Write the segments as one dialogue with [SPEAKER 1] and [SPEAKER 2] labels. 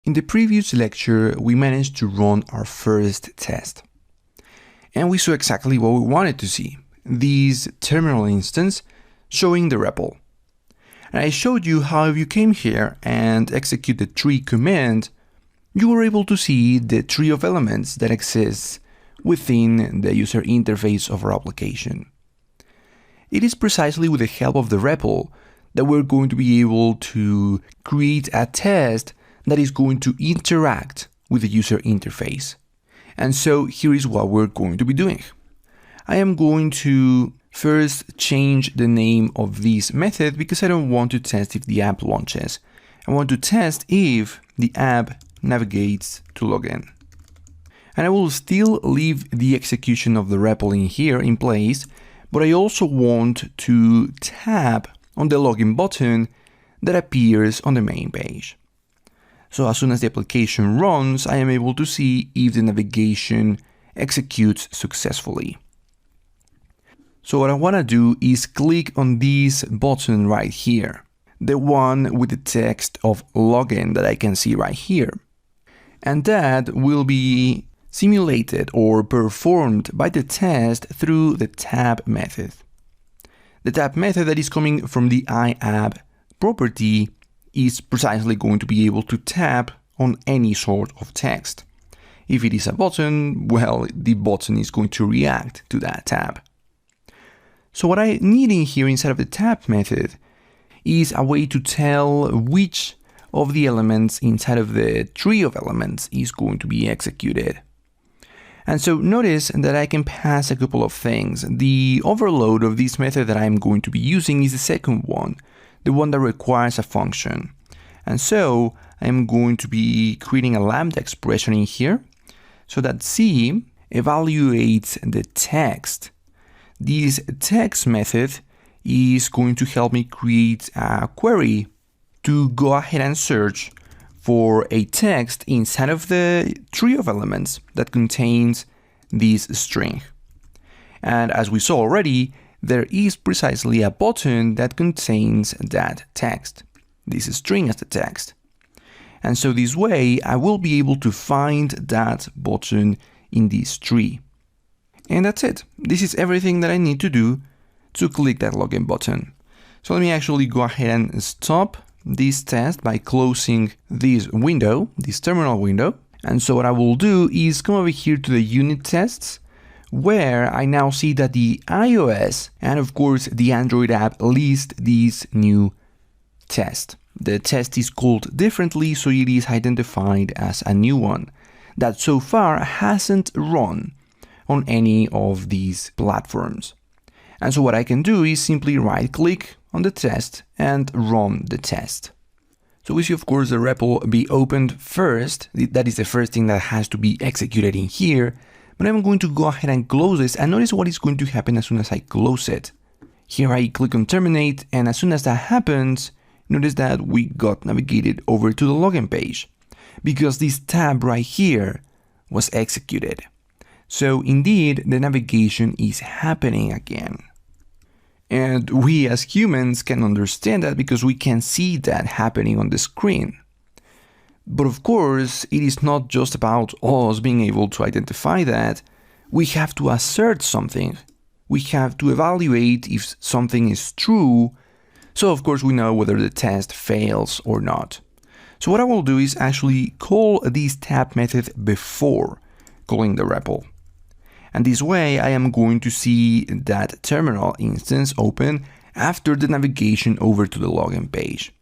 [SPEAKER 1] In the previous lecture, we managed to run our first test. And we saw exactly what we wanted to see, this terminal instance showing the REPL. And I showed you how if you came here and execute the tree command, you were able to see the tree of elements that exists within the user interface of our application. It is precisely with the help of the REPL that we're going to be able to create a test that is going to interact with the user interface. And so here is what we're going to be doing. I am going to first change the name of this method because I don't want to test if the app launches. I want to test if the app navigates to login. And I will still leave the execution of the REPL in here in place, but I also want to tap on the login button that appears on the main page. So as soon as the application runs, I am able to see if the navigation executes successfully. So what I want to do is click on this button right here, the one with the text of login that I can see right here. And that will be simulated or performed by the test through the tap method. The tap method that is coming from the iApp property is precisely going to be able to tap on any sort of text. If it is a button, well, the button is going to react to that tap. So what I need in here inside of the tap method is a way to tell which of the elements inside of the tree of elements is going to be executed. And so notice that I can pass a couple of things. The overload of this method that I'm going to be using is the second one, the one that requires a function. And so I'm going to be creating a lambda expression in here so that C evaluates the text. This text method is going to help me create a query to go ahead and search for a text inside of the tree of elements that contains this string. And as we saw already, there is precisely a button that contains that text, this string as the text. And so this way, I will be able to find that button in this tree. And that's it. This is everything that I need to do to click that login button. So let me actually go ahead and stop this test by closing this window, this terminal window. And so what I will do is come over here to the unit tests, where I now see that the iOS and of course the Android app list this new test. The test is called differently, so it is identified as a new one that so far hasn't run on any of these platforms. And so what I can do is simply right click on the test and run the test. So we see of course the REPL be opened first. That is the first thing that has to be executed in here. But I'm going to go ahead and close this and notice what is going to happen as soon as I close it. Here I click on terminate, and as soon as that happens, notice that we got navigated over to the login page because this tab right here was executed. So indeed, the navigation is happening again. And we as humans can understand that because we can see that happening on the screen. But of course, it is not just about us being able to identify that. We have to assert something. We have to evaluate if something is true. So of course we know whether the test fails or not. So what I will do is actually call this tap method before calling the REPL. And this way I am going to see that terminal instance open after the navigation over to the login page.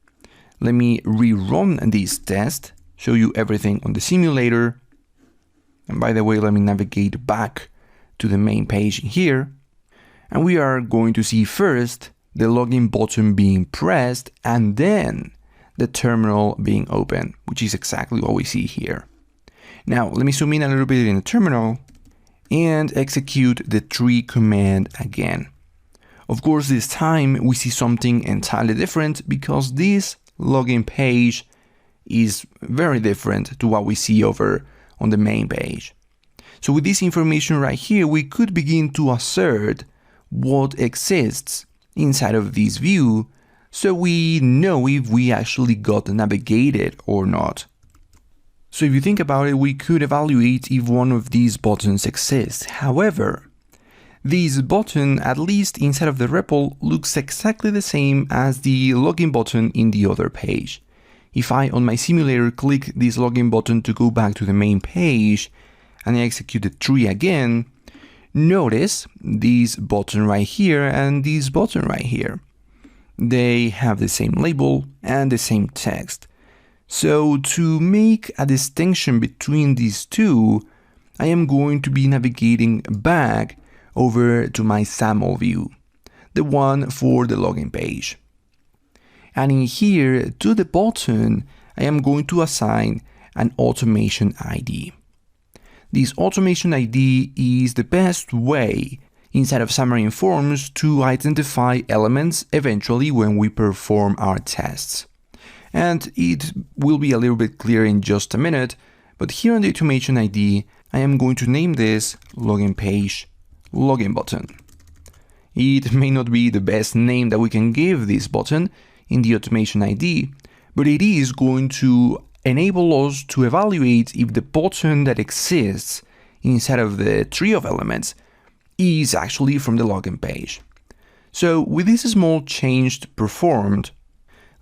[SPEAKER 1] Let me rerun this test, show you everything on the simulator. And by the way, let me navigate back to the main page here. And we are going to see first the login button being pressed and then the terminal being open, which is exactly what we see here. Now, let me zoom in a little bit in the terminal and execute the tree command again. Of course, this time we see something entirely different because this login page is very different to what we see over on the main page. So with this information right here, we could begin to assert what exists inside of this view so we know if we actually got navigated or not. So if you think about it, we could evaluate if one of these buttons exists. However, this button, at least inside of the REPL, looks exactly the same as the login button in the other page. If I, on my simulator, click this login button to go back to the main page, and I execute the tree again, notice this button right here and this button right here. They have the same label and the same text. So to make a distinction between these two, I am going to be navigating back over to my SAML view, the one for the login page. And in here, to the button, I am going to assign an automation ID. This automation ID is the best way inside of Xamarin Forms to identify elements eventually when we perform our tests. And it will be a little bit clearer in just a minute, but here on the automation ID, I am going to name this login page login button. It may not be the best name that we can give this button in the automation ID, but it is going to enable us to evaluate if the button that exists inside of the tree of elements is actually from the login page. So with this small change performed,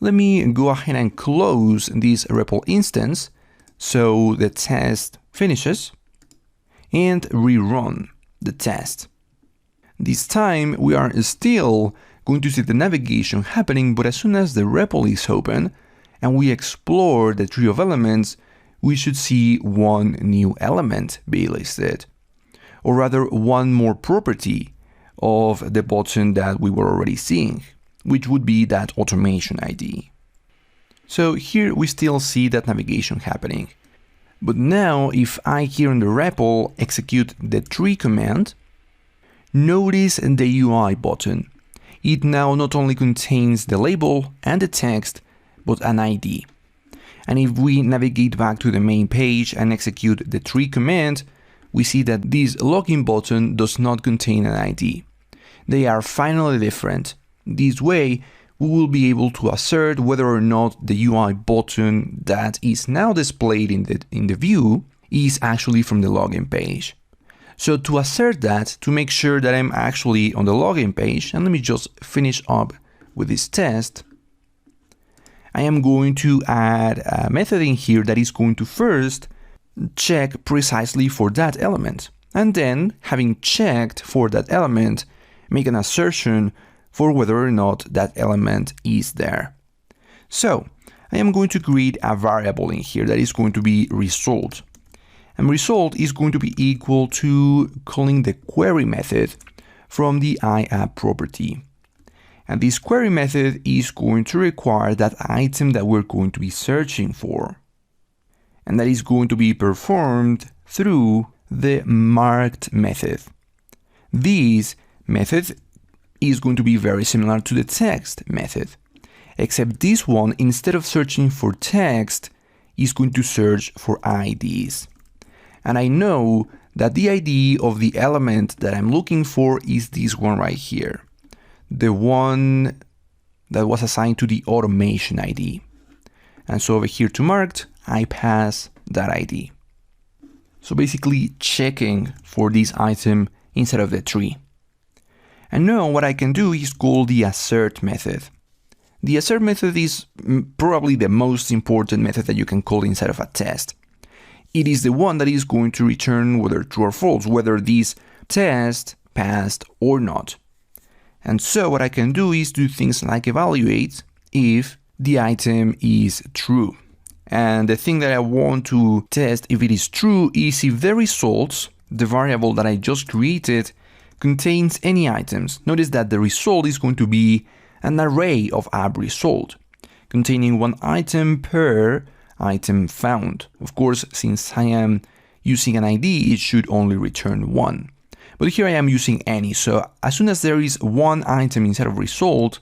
[SPEAKER 1] let me go ahead and close this REPL instance so the test finishes and rerun the test. This time we are still going to see the navigation happening, but as soon as the REPL is open and we explore the tree of elements, we should see one new element be listed, or rather one more property of the button that we were already seeing, which would be that automation ID. So here we still see that navigation happening. But now if I here in the REPL execute the tree command, notice the UI button. It now not only contains the label and the text, but an ID. And if we navigate back to the main page and execute the tree command, we see that this login button does not contain an ID. They are finally different. This way, we will be able to assert whether or not the UI button that is now displayed in the view is actually from the login page. So to assert that, to make sure that I'm actually on the login page, and let me just finish up with this test, I am going to add a method in here that is going to first check precisely for that element, and then, having checked for that element, make an assertion for whether or not that element is there. So I am going to create a variable in here that is going to be result. And result is going to be equal to calling the query method from the IApp property. And this query method is going to require that item that we're going to be searching for. And that is going to be performed through the marked method. This method is going to be very similar to the text method, except this one, instead of searching for text, is going to search for IDs. And I know that the ID of the element that I'm looking for is this one right here, the one that was assigned to the automation ID. And so over here to marked, I pass that ID. So basically checking for this item inside of the tree. And now what I can do is call the assert method. The assert method is probably the most important method that you can call inside of a test. It is the one that is going to return whether true or false, whether this test passed or not. And so what I can do is do things like evaluate if the item is true. And the thing that I want to test if it is true is if the results, the variable that I just created, contains any items. Notice that the result is going to be an array of app result, containing one item per item found. Of course, since I am using an ID, it should only return one. But here I am using any, so as soon as there is one item inside of result,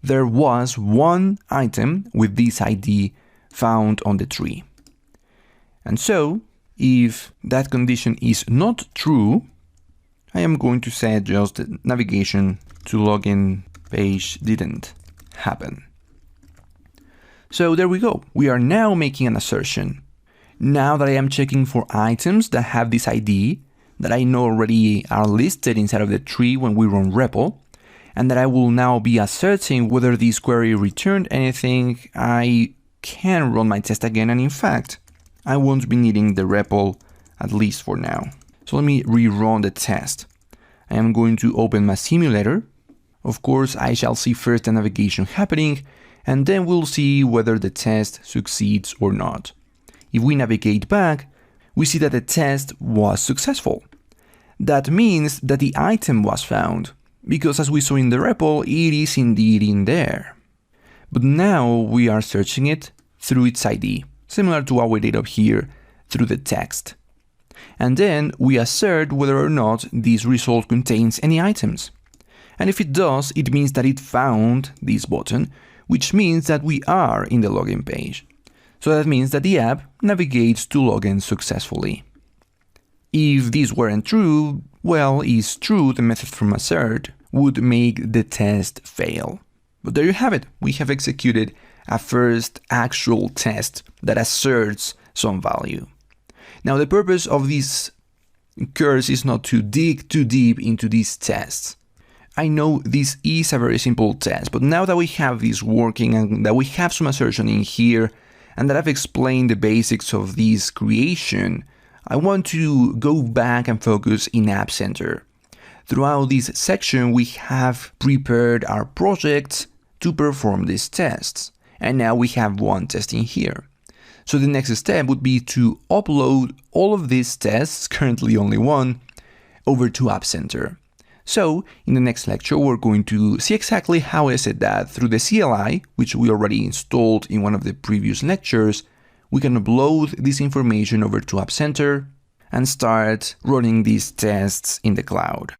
[SPEAKER 1] there was one item with this ID found on the tree. And so, if that condition is not true, I am going to set just navigation to login page didn't happen. So there we go. We are now making an assertion. Now that I am checking for items that have this ID, that I know already are listed inside of the tree when we run REPL, and that I will now be asserting whether this query returned anything, I can run my test again, and in fact, I won't be needing the REPL, at least for now. So let me rerun the test. I am going to open my simulator. Of course, I shall see first the navigation happening, and then we'll see whether the test succeeds or not. If we navigate back, we see that the test was successful. That means that the item was found, because as we saw in the REPL, it is indeed in there. But now we are searching it through its ID, similar to what we did up here through the text. And then we assert whether or not this result contains any items. And if it does, it means that it found this button, which means that we are in the login page. So that means that the app navigates to login successfully. If this weren't true, well, it's true the method from assert would make the test fail. But there you have it. We have executed a first actual test that asserts some value. Now, the purpose of this course is not to dig too deep into these tests. I know this is a very simple test, but now that we have this working and that we have some assertion in here, and that I've explained the basics of this creation, I want to go back and focus in App Center. Throughout this section, we have prepared our projects to perform these tests, and now we have one test in here. So the next step would be to upload all of these tests, currently only one, over to App Center. So in the next lecture, we're going to see exactly how is it that through the CLI, which we already installed in one of the previous lectures, we can upload this information over to App Center and start running these tests in the cloud.